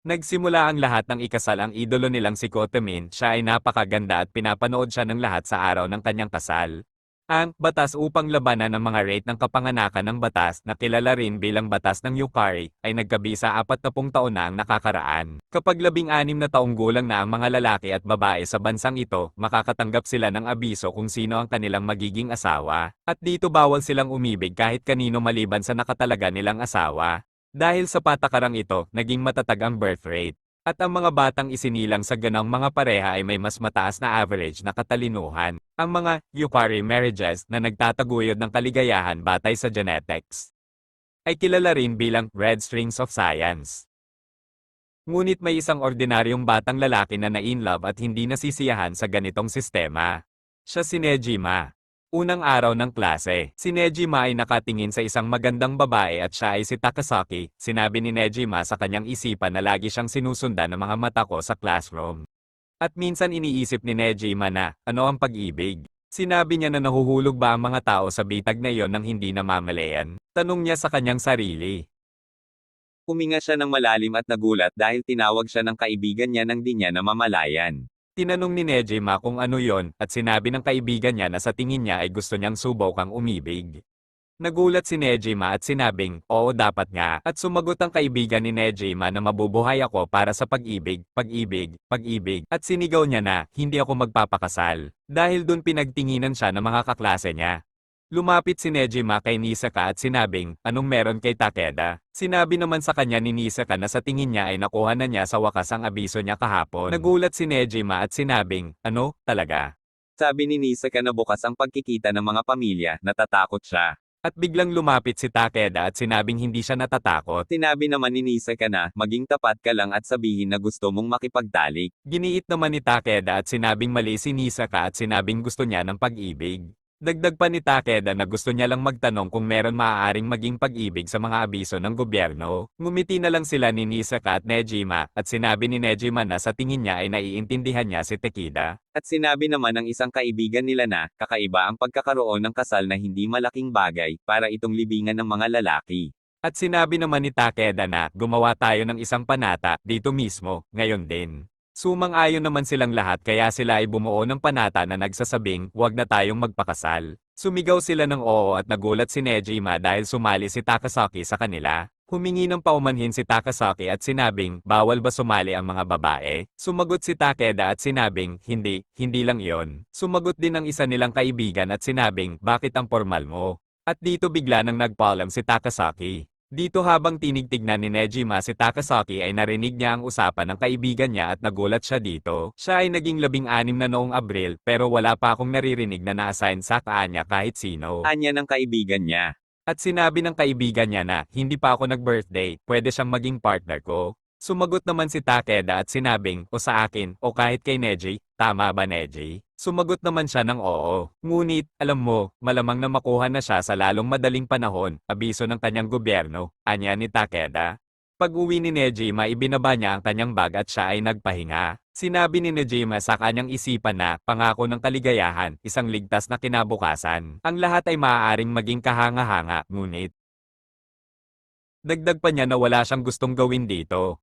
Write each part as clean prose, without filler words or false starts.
Nagsimula ang lahat ng ikasal ang idolo nilang si Kotemin, siya ay napakaganda at pinapanood siya ng lahat sa araw ng kanyang kasal. Ang batas upang labanan ang mga rate ng kapanganakan ng batas na kilala rin bilang batas ng Yukari ay nagkabisa 40 taon na ang nakakaraan. Kapag 16 na taong gulang na ang mga lalaki at babae sa bansang ito, makakatanggap sila ng abiso kung sino ang kanilang magiging asawa. At dito bawal silang umibig kahit kanino maliban sa nakatalaga nilang asawa. Dahil sa patakarang ito, naging matatag ang birth rate. At ang mga batang isinilang sa ganang mga pareha ay may mas mataas na average na katalinuhan. Ang mga Yukari marriages na nagtataguyod ng kaligayahan batay sa genetics ay kilala rin bilang red strings of science. Ngunit may isang ordinaryong batang lalaki na na-inlove at hindi nasisiyahan sa ganitong sistema. Siya si Nejima. Unang araw ng klase, si Nejima ay nakatingin sa isang magandang babae at siya ay si Takasaki. Sinabi ni Nejima sa kanyang isipan na lagi siyang sinusundan ng mga mata ko sa classroom. At minsan iniisip ni Nejima na, ano ang pag-ibig? Sinabi niya na nahuhulog ba ang mga tao sa bitag na iyon nang hindi namamalayan? Tanong niya sa kanyang sarili. Huminga siya ng malalim at nagulat dahil tinawag siya ng kaibigan niya nang di niya namamalayan. Tinanong ni Nejima kung ano yon at sinabi ng kaibigan niya na sa tingin niya ay gusto niyang subukang umibig. Nagulat si Nejima at sinabing, oo dapat nga, at sumagot ang kaibigan ni Nejima na mabubuhay ako para sa pag-ibig, pag-ibig, pag-ibig, at sinigaw niya na, hindi ako magpapakasal. Dahil dun pinagtinginan siya ng mga kaklase niya. Lumapit si Nejima kay Nisaka at sinabing, anong meron kay Takeda? Sinabi naman sa kanya ni Nisaka na sa tingin niya ay nakuha na niya sa wakas ang abiso niya kahapon. Nagulat si Nejima at sinabing, ano, talaga? Sabi ni Nisaka na bukas ang pagkikita ng mga pamilya, natatakot siya. At biglang lumapit si Takeda at sinabing hindi siya natatakot. Sinabi naman ni Nisaka na, maging tapat ka lang at sabihin na gusto mong makipagtalik. Giniit naman ni Takeda at sinabing mali si Nisaka at sinabing gusto niya ng pag-ibig. Dagdag pa ni Takeda na gusto niya lang magtanong kung meron maaaring maging pag-ibig sa mga abiso ng gobyerno. Ngumiti na lang sila ni Nisaka at Nejima, at sinabi ni Nejima na sa tingin niya ay naiintindihan niya si Takeda. At sinabi naman ng isang kaibigan nila na, kakaiba ang pagkakaroon ng kasal na hindi malaking bagay, para itong libingan ng mga lalaki. At sinabi naman ni Takeda na, gumawa tayo ng isang panata, dito mismo, ngayon din. Sumang-ayon naman silang lahat kaya sila ay bumuo ng panata na nagsasabing, huwag na tayong magpakasal. Sumigaw sila ng oo at nagulat si Nejima dahil sumali si Takasaki sa kanila. Humingi ng paumanhin si Takasaki at sinabing, bawal ba sumali ang mga babae? Sumagot si Takeda at sinabing, hindi lang iyon. Sumagot din ang isa nilang kaibigan at sinabing, bakit ang formal mo? At dito bigla nang nagpaalam si Takasaki. Dito habang tinigtignan ni Nejima si Takasaki ay narinig niya ang usapan ng kaibigan niya at nagulat siya dito. Siya ay naging 16 na noong Abril pero wala pa akong naririnig na na-assign sa kanya kahit sino. Anya ng kaibigan niya. At sinabi ng kaibigan niya na, hindi pa ako nag-birthday, pwede siyang maging partner ko. Sumagot naman si Takeda at sinabing, o sa akin, o kahit kay Neji, tama ba Neji? Sumagot naman siya ng oo. Ngunit, alam mo, malamang na makuha na siya sa lalong madaling panahon, abiso ng kanyang gobyerno, anya ni Takeda. Pag-uwi ni Nejima ibinaba niya ang kanyang bag at siya ay nagpahinga. Sinabi ni Nejima sa kanyang isipan na, pangako ng kaligayahan, isang ligtas na kinabukasan. Ang lahat ay maaaring maging kahanga-hanga, ngunit dagdag pa niya na wala siyang gustong gawin dito.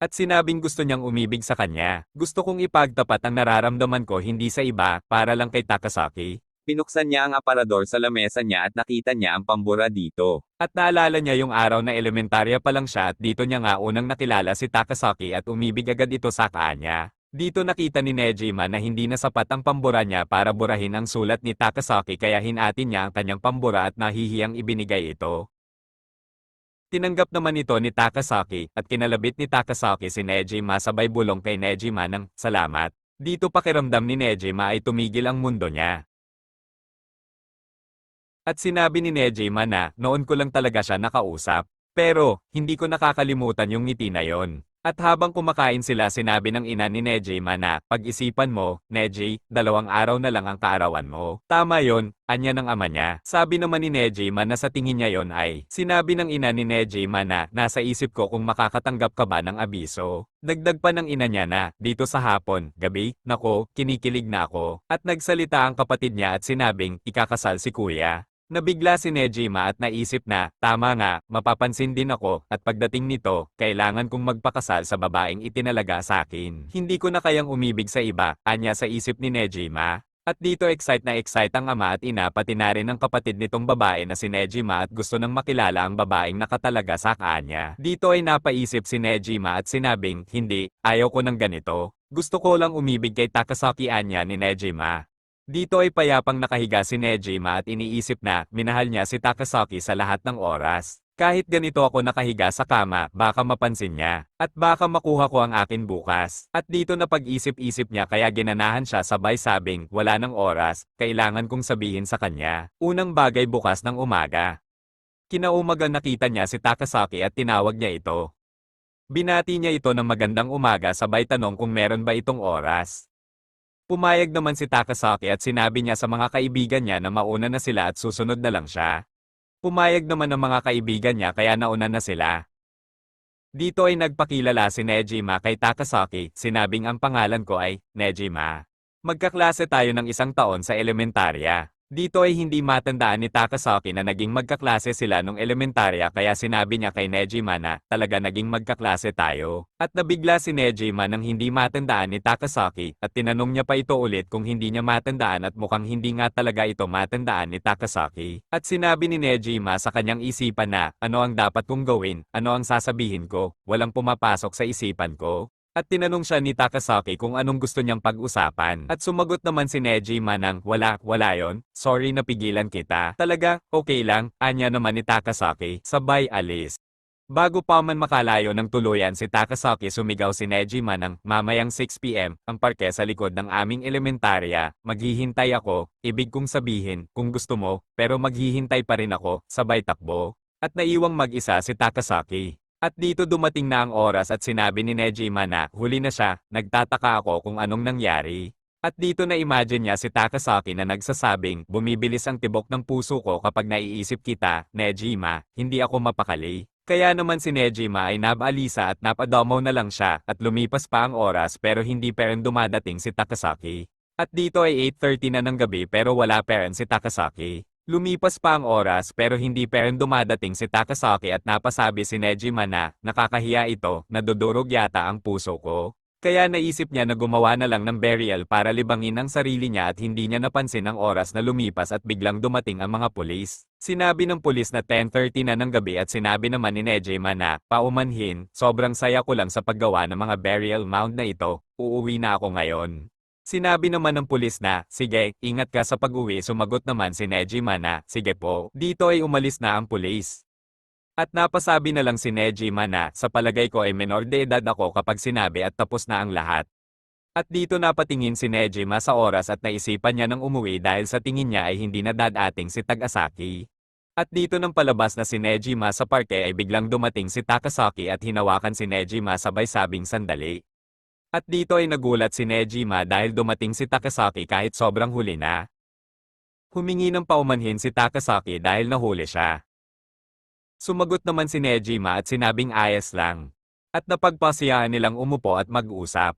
At sinabing gusto niyang umibig sa kanya. Gusto kong ipagtapat ang nararamdaman ko hindi sa iba, para lang kay Takasaki. Pinuksan niya ang aparador sa lamesa niya at nakita niya ang pambura dito. At naalala niya yung araw na elementarya pa lang siya at dito niya nga unang nakilala si Takasaki at umibig agad ito sa kanya. Dito nakita ni Nejima na hindi na sapat ang pambura niya para burahin ang sulat ni Takasaki kaya hinatin niya ang kanyang pambura at nahihiyang ibinigay ito. Tinanggap naman ito ni Takasaki, at kinalabit ni Takasaki si Nejima sabay bulong kay Nejima ng, salamat. Dito pakiramdam ni Nejima ay tumigil ang mundo niya. At sinabi ni Nejima na, noon ko lang talaga siya nakausap. Pero, hindi ko nakakalimutan yung ngiti na yon. At habang kumakain sila sinabi ng ina ni Nejima na, pag-isipan mo, Neji, 2 araw na lang ang kaarawan mo. Tama yon, anya ng ama niya. Sabi naman ni Nejima na sa tingin niya yon ay, sinabi ng ina ni Nejima na, nasa isip ko kung makakatanggap ka ba ng abiso. Dagdag pa ng ina niya na, dito sa hapon, gabi, nako, kinikilig na ako. At nagsalita ang kapatid niya at sinabing, ikakasal si kuya. Nabigla si Nejima at naisip na, tama nga, mapapansin din ako, at pagdating nito, kailangan kong magpakasal sa babaeng itinalaga sa akin. Hindi ko na kayang umibig sa iba, anya sa isip ni Nejima. At dito excite ang ama at ina pati na rin ang kapatid nitong babae na si Nejima at gusto nang makilala ang babaeng nakatalaga sa kanya. Dito ay napaisip si Nejima at sinabing, hindi, ayaw ko ng ganito. Gusto ko lang umibig kay Takasaki anya ni Nejima. Dito ay payapang nakahiga si Nejima at iniisip na minahal niya si Takasaki sa lahat ng oras. Kahit ganito ako nakahiga sa kama, baka mapansin niya. At baka makuha ko ang akin bukas. At dito na pag-isip-isip niya kaya ginanahan siya sabay sabing, wala ng oras, kailangan kong sabihin sa kanya. Unang bagay bukas ng umaga. Kinaumagang nakita niya si Takasaki at tinawag niya ito. Binati niya ito ng magandang umaga sabay tanong kung meron ba itong oras. Pumayag naman si Takasaki at sinabi niya sa mga kaibigan niya na mauna na sila at susunod na lang siya. Pumayag naman ng mga kaibigan niya kaya nauna na sila. Dito ay nagpakilala si Nejima kay Takasaki, sinabing ang pangalan ko ay Nejima. Magkaklase tayo ng 1 taon sa elementarya. Dito ay hindi matandaan ni Takasaki na naging magkaklase sila nung elementarya kaya sinabi niya kay Nejima na talaga naging magkaklase tayo. At nabigla si Nejima nang hindi matandaan ni Takasaki at tinanong niya pa ito ulit kung hindi niya matandaan at mukhang hindi nga talaga ito matandaan ni Takasaki. At sinabi ni Nejima sa kanyang isipan na ano ang dapat kong gawin, ano ang sasabihin ko, walang pumapasok sa isipan ko. At tinanong siya ni Takasaki kung anong gusto niyang pag-usapan. At sumagot naman si Nejima ng, wala yon, sorry napigilan kita. Talaga, okay lang, anya naman ni Takasaki, sabay alis. Bago pa man makalayo ng tuluyan si Takasaki sumigaw si Nejima ng, mamayang 6 PM, ang parke sa likod ng aming elementarya, maghihintay ako, ibig kong sabihin, kung gusto mo, pero maghihintay pa rin ako, sabay takbo. At naiwang mag-isa si Takasaki. At dito dumating na ang oras at sinabi ni Nejima na huli na siya, nagtataka ako kung anong nangyari. At dito na imagine niya si Takasaki na nagsasabing, bumibilis ang tibok ng puso ko kapag naiisip kita, Nejima, hindi ako mapakali. Kaya naman si Nejima ay nabalisa at napadamaw na lang siya at lumipas pa ang oras pero hindi pa rin dumadating si Takasaki. At dito ay 8:30 na ng gabi pero wala pa rin si Takasaki. Lumipas pa ang oras pero hindi pa rin dumadating si Takasaki at napasabi si Nejima na, nakakahiya ito, nadudurog yata ang puso ko. Kaya naisip niya na gumawa na lang ng burial para libangin ang sarili niya at hindi niya napansin ang oras na lumipas at biglang dumating ang mga pulis. Sinabi ng pulis na 10:30 na ng gabi at sinabi naman ni Nejima na, paumanhin, sobrang saya ko lang sa paggawa ng mga burial mound na ito, uuwi na ako ngayon. Sinabi naman ng pulis na, sige, ingat ka sa pag-uwi sumagot naman si Nejima na, sige po. Dito ay umalis na ang pulis. At napasabi na lang si Nejima na, sa palagay ko ay menor de edad ako kapag sinabi at tapos na ang lahat. At dito napatingin si Nejima sa oras at naisipan niya ng umuwi dahil sa tingin niya ay hindi na dadating si Takasaki. At dito nang palabas na si Nejima sa parke ay biglang dumating si Takasaki at hinawakan si Nejima sabay sabing sandali. At dito ay nagulat si Nejima dahil dumating si Takasaki kahit sobrang huli na. Humingi ng paumanhin si Takasaki dahil nahuli siya. Sumagot naman si Nejima at sinabing ayos lang. At napagpasiyaan nilang umupo at mag-usap.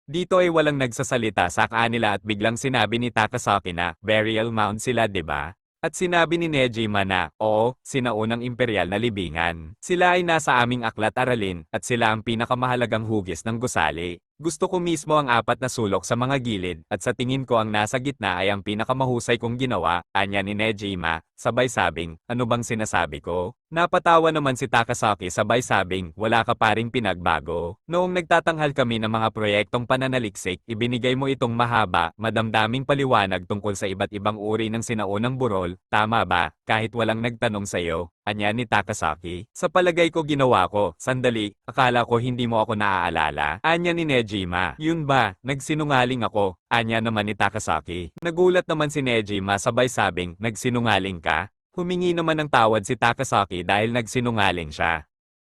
Dito ay walang nagsasalita sa kanila at biglang sinabi ni Takasaki na, burial mound sila 'di ba? At sinabi ni Nejima na, oo, sinaunang imperial na libingan. Sila ay nasa aming aklat aralin, at sila ang pinakamahalagang hugis ng gusali. Gusto ko mismo ang 4 na sulok sa mga gilid, at sa tingin ko ang nasa gitna ay ang pinakamahusay kong ginawa, anya ni Nejima, sabay sabing, ano bang sinasabi ko? Napatawa naman si Takasaki sabay sabing, wala ka pa ring pinagbago. Noong nagtatanghal kami ng mga proyektong pananaliksik, ibinigay mo itong mahaba, madamdaming paliwanag tungkol sa iba't ibang uri ng sinaunang burol, tama ba, kahit walang nagtanong sa'yo? Anya ni Takasaki. Sa palagay ko ginawa ko, sandali, akala ko hindi mo ako naaalala. Anya ni Nejima. Yun ba, nagsinungaling ako, anya naman ni Takasaki. Nagulat naman si Nejima sabay sabing, nagsinungaling ka? Humingi naman ng tawad si Takasaki dahil nagsinungaling siya.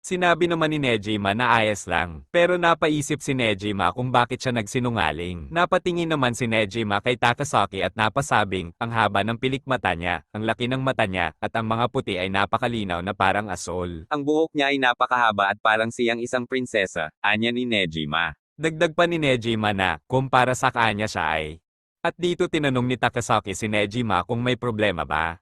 Sinabi naman ni Nejima na ayos lang, pero napaisip si Nejima kung bakit siya nagsinungaling. Napatingin naman si Nejima kay Takasaki at napasabing, ang haba ng pilik mata niya, ang laki ng mata niya, at ang mga puti ay napakalinaw na parang asol. Ang buhok niya ay napakahaba at parang siyang isang prinsesa, anya ni Nejima. Dagdag pa ni Nejima na, kumpara sa kanya siya ay. At dito tinanong ni Takasaki si Nejima kung may problema ba.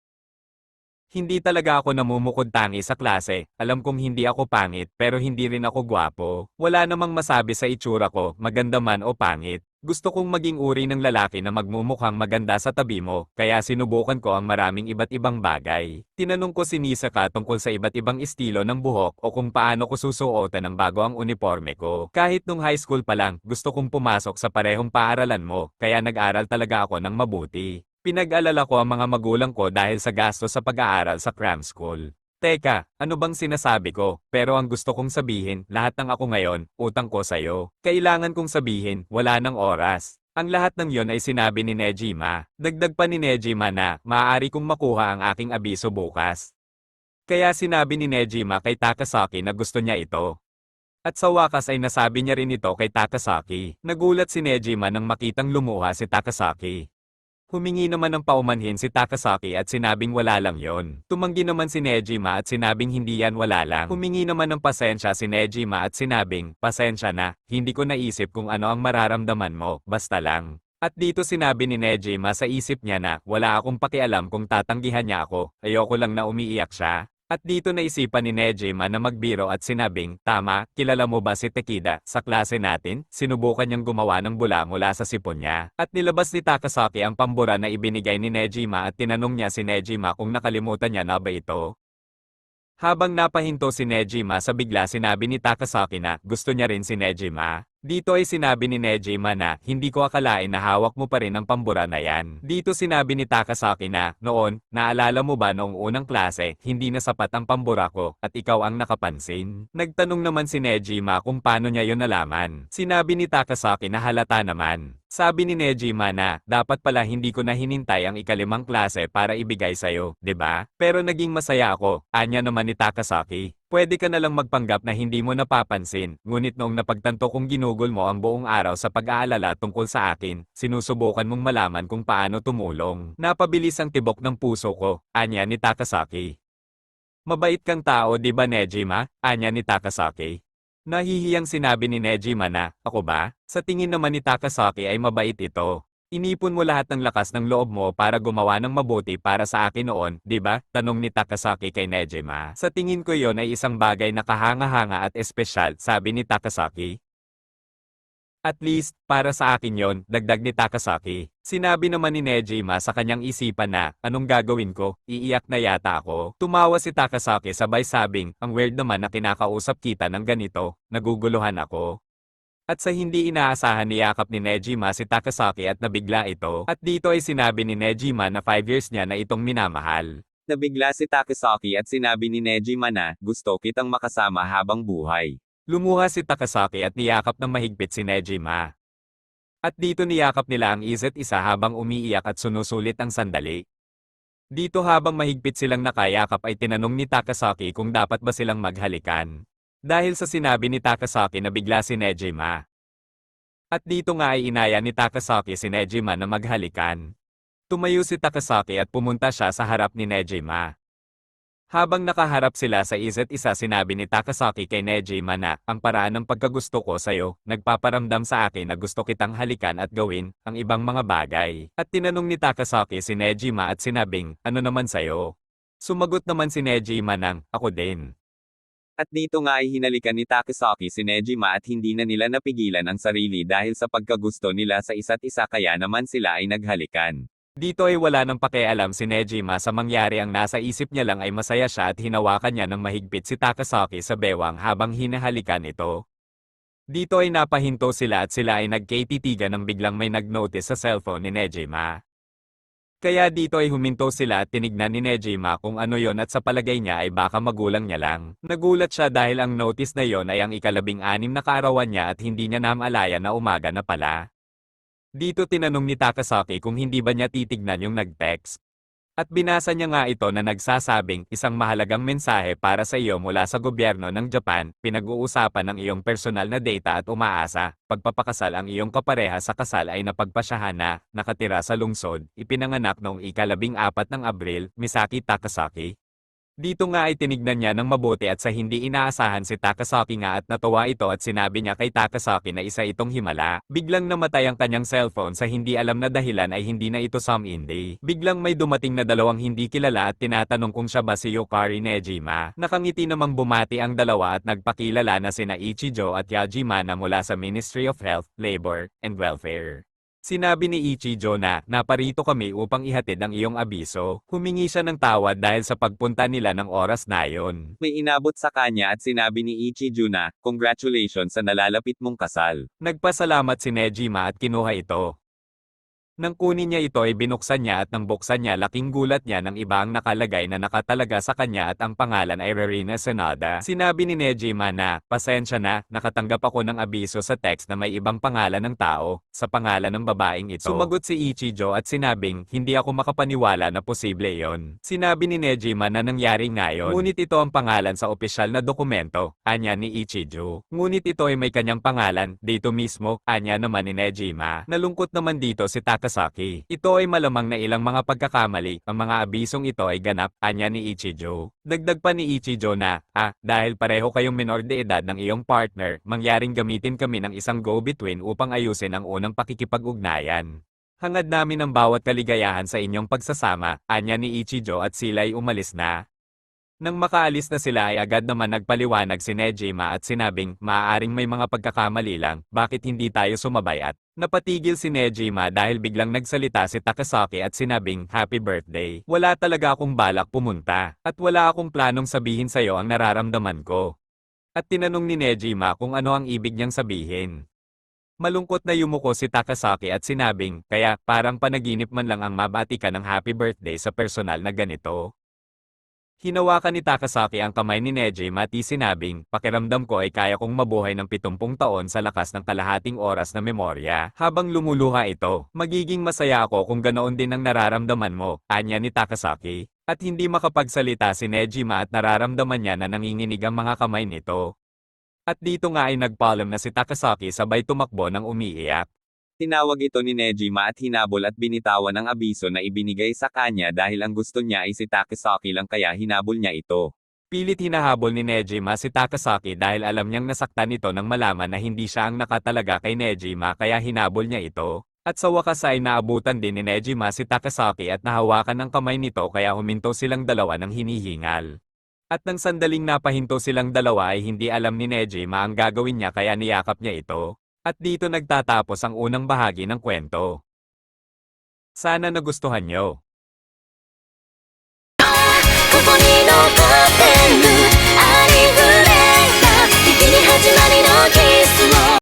Hindi talaga ako namumukod-tangi sa klase, alam kong hindi ako pangit pero hindi rin ako gwapo. Wala namang masabi sa itsura ko, maganda man o pangit. Gusto kong maging uri ng lalaki na magmumukhang maganda sa tabi mo, kaya sinubukan ko ang maraming iba't ibang bagay. Tinanong ko si Nisaka tungkol sa iba't ibang estilo ng buhok o kung paano ko susuotan ng bago ang uniforme ko. Kahit nung high school pa lang, gusto kong pumasok sa parehong paaralan mo, kaya nag-aral talaga ako ng mabuti. Pinag-alala ko ang mga magulang ko dahil sa gasto sa pag-aaral sa cram school. Teka, ano bang sinasabi ko? Pero ang gusto kong sabihin, lahat ng ako ngayon, utang ko sa'yo. Kailangan kong sabihin, wala ng oras. Ang lahat ng yon ay sinabi ni Nejima. Dagdag pa ni Nejima na, maaari kong makuha ang aking abiso bukas. Kaya sinabi ni Nejima kay Takasaki na gusto niya ito. At sa wakas ay nasabi niya rin ito kay Takasaki. Nagulat si Nejima nang makitang lumuha si Takasaki. Humingi naman ng paumanhin si Takasaki at sinabing wala lang yon. Tumanggi naman si Nejima at sinabing hindi yan wala lang. Humingi naman ng pasensya si Nejima at sinabing, pasensya na, hindi ko naisip kung ano ang mararamdaman mo, basta lang. At dito sinabi ni Nejima sa isip niya na, wala akong pakialam kung tatanggihan niya ako, ayoko lang na umiiyak siya. At dito naisipan ni Nejima na magbiro at sinabing, tama, kilala mo ba si Tekida, sa klase natin? Sinubukan niyang gumawa ng bula mula sa sipon niya. At nilabas ni Takasaki ang pambura na ibinigay ni Nejima at tinanong niya si Nejima kung nakalimutan niya na ba ito. Habang napahinto si Nejima sa bigla sinabi ni Takasaki na gusto niya rin si Nejima. Dito ay sinabi ni Nejima na hindi ko akalain na hawak mo pa rin ang pambura na yan. Dito sinabi ni Takasaki na noon, naalala mo ba noong unang klase, hindi na sapat ang pambura ko at ikaw ang nakapansin. Nagtanong naman si Nejima kung paano niya yon nalaman. Sinabi ni Takasaki na halata naman. Sabi ni Nejima na, dapat pala hindi ko na hinintay ang ikalimang klase para ibigay sa'yo, 'di ba? Pero naging masaya ako, anya naman ni Takasaki. Pwede ka na lang magpanggap na hindi mo napapansin, ngunit noong napagtanto kong ginugol mo ang buong araw sa pag-aalala tungkol sa akin, sinusubukan mong malaman kung paano tumulong. Napabilis ang tibok ng puso ko, anya ni Takasaki. Mabait kang tao, di ba Nejima? Anya ni Takasaki. Nahihiyang sinabi ni Nejima na, ako ba? Sa tingin naman ni Takasaki ay mabait ito. Inipon mo lahat ng lakas ng loob mo para gumawa ng mabuti para sa akin noon, di ba? Tanong ni Takasaki kay Nejima. Sa tingin ko yon ay isang bagay na kahanga-hanga at espesyal, sabi ni Takasaki. At least, para sa akin yon, dagdag ni Takasaki. Sinabi naman ni Nejima sa kanyang isipan na, anong gagawin ko? Iiyak na yata ako. Tumawa si Takasaki sabay sabing, ang weird naman na kinakausap kita ng ganito, naguguluhan ako. At sa hindi inaasahan niyakap ni Nejima si Takasaki at nabigla ito. At dito ay sinabi ni Nejima na 5 years niya na itong minamahal. Nabigla si Takasaki at sinabi ni Nejima na, gusto kitang makasama habang buhay. Lumuha si Takasaki at niyakap ng mahigpit si Nejima. At dito niyakap nila ang isa't isa habang umiiyak at sunusulit ang sandali. Dito habang mahigpit silang nakayakap ay tinanong ni Takasaki kung dapat ba silang maghalikan. Dahil sa sinabi ni Takasaki na bigla si Nejima. At dito nga ay inaya ni Takasaki si Nejima na maghalikan. Tumayo si Takasaki at pumunta siya sa harap ni Nejima. Habang nakaharap sila sa isa't isa sinabi ni Takasaki kay Nejima na, ang paraan ng pagkagusto ko sa'yo, nagpaparamdam sa akin na gusto kitang halikan at gawin, ang ibang mga bagay. At tinanong ni Takasaki si Nejima at sinabing, ano naman sa'yo? Sumagot naman si Nejima ng, ako din. At dito nga ay hinalikan ni Takasaki si Nejima at hindi na nila napigilan ang sarili dahil sa pagkagusto nila sa isa't isa kaya naman sila ay naghalikan. Dito ay wala nang pakialam si Nejima sa mangyari ang nasa isip niya lang ay masaya siya at hinawakan niya ng mahigpit si Takasaki sa bewang habang hinahalikan ito. Dito ay napahinto sila at sila ay nagkatitigan nang biglang may nag-notice sa cellphone ni Nejima. Kaya dito ay huminto sila at tinignan ni Nejima kung ano yon at sa palagay niya ay baka magulang niya lang. Nagulat siya dahil ang notice na yon ay ang ika-16 na kaarawan niya at hindi niya namalaya na umaga na pala. Dito tinanong ni Takasaki kung hindi ba niya titignan yung nag-text. At binasa niya nga ito na nagsasabing, isang mahalagang mensahe para sa iyo mula sa gobyerno ng Japan, pinag-uusapan ng iyong personal na data at umaasa, pagpapakasal ang iyong kapareha sa kasal ay napagpasyahan na, nakatira sa lungsod, ipinanganak noong ika-14 ng Abril, Misaki Takasaki. Dito nga ay tinignan niya ng mabuti at sa hindi inaasahan si Takasaki nga at natuwa ito at sinabi niya kay Takasaki na isa itong himala. Biglang namatay ang kanyang cellphone sa hindi alam na dahilan ay hindi na ito Sam Indi. Biglang may dumating na dalawang hindi kilala at tinatanong kung siya ba si Yukari Nejima. Nakangiti namang bumati ang dalawa at nagpakilala na sina Ichijo at Yajima na mula sa Ministry of Health, Labor, and Welfare. Sinabi ni Ichijo na, naparito kami upang ihatid ang iyong abiso. Humingi siya ng tawad dahil sa pagpunta nila ng oras na yon. May inabot sa kanya at sinabi ni Ichijo na, congratulations sa nalalapit mong kasal. Nagpasalamat si Nejima at kinuha ito. Nang kunin niya ito ay binuksan niya at nang buksan niya laking gulat niya ng iba ang nakalagay na nakatalaga sa kanya at ang pangalan ay Rarina Sanada. Sinabi ni Nejima na, pasensya na, nakatanggap ako ng abiso sa text na may ibang pangalan ng tao, sa pangalan ng babaeng ito. Sumagot si Ichijo at sinabing, hindi ako makapaniwala na posible yon. Sinabi ni Nejima na nangyari ngayon. Ngunit ito ang pangalan sa opisyal na dokumento, anya ni Ichijo. Ngunit ito ay may kanyang pangalan, dito mismo, anya naman ni Nejima. Nalungkot naman dito si Takasaki. Ito ay malamang na ilang mga pagkakamali, ang mga abisong ito ay ganap, anya ni Ichijo. Dagdag pa ni Ichijo na, dahil pareho kayong minor de edad ng iyong partner, mangyaring gamitin kami ng isang go-between upang ayusin ang unang pakikipag-ugnayan. Hangad namin ang bawat kaligayahan sa inyong pagsasama, anya ni Ichijo at sila ay umalis na. Nang makaalis na sila ay agad naman nagpaliwanag si Nejima at sinabing, maaaring may mga pagkakamali lang, bakit hindi tayo sumabay at napatigil si Nejima dahil biglang nagsalita si Takasaki at sinabing, happy birthday. Wala talaga akong balak pumunta, at wala akong planong sabihin sa'yo ang nararamdaman ko. At tinanong ni Nejima kung ano ang ibig niyang sabihin. Malungkot na yumuko si Takasaki at sinabing, kaya parang panaginip man lang ang mabati ka ng happy birthday sa personal na ganito. Hinawakan ni Takasaki ang kamay ni Nejima at sinabing, pakiramdam ko ay kaya kong mabuhay ng 70 taon sa lakas ng kalahating oras na memorya. Habang lumuluha ito, magiging masaya ako kung ganoon din ang nararamdaman mo, anya ni Takasaki. At hindi makapagsalita si Nejima at nararamdaman niya na nanginginig ang mga kamay nito. At dito nga ay nagpaalam na si Takasaki sabay tumakbo ng umiiyak. Tinawag ito ni Nejima at hinabol at binitawan ang abiso na ibinigay sa kanya dahil ang gusto niya ay si Takasaki lang kaya hinabol niya ito. Pilit hinahabol ni Nejima si Takasaki dahil alam niyang nasaktan ito nang malaman na hindi siya ang nakatalaga kay Nejima kaya hinabol niya ito. At sa wakas ay naabutan din ni Nejima si Takasaki at nahawakan ng kamay nito kaya huminto silang dalawa ng hinihingal. At nang sandaling napahinto silang dalawa ay hindi alam ni Nejima ang gagawin niya kaya niyakap niya ito. At dito nagtatapos ang unang bahagi ng kwento. Sana nagustuhan nyo. ここに残ってるありふれた日々に始まりのキスを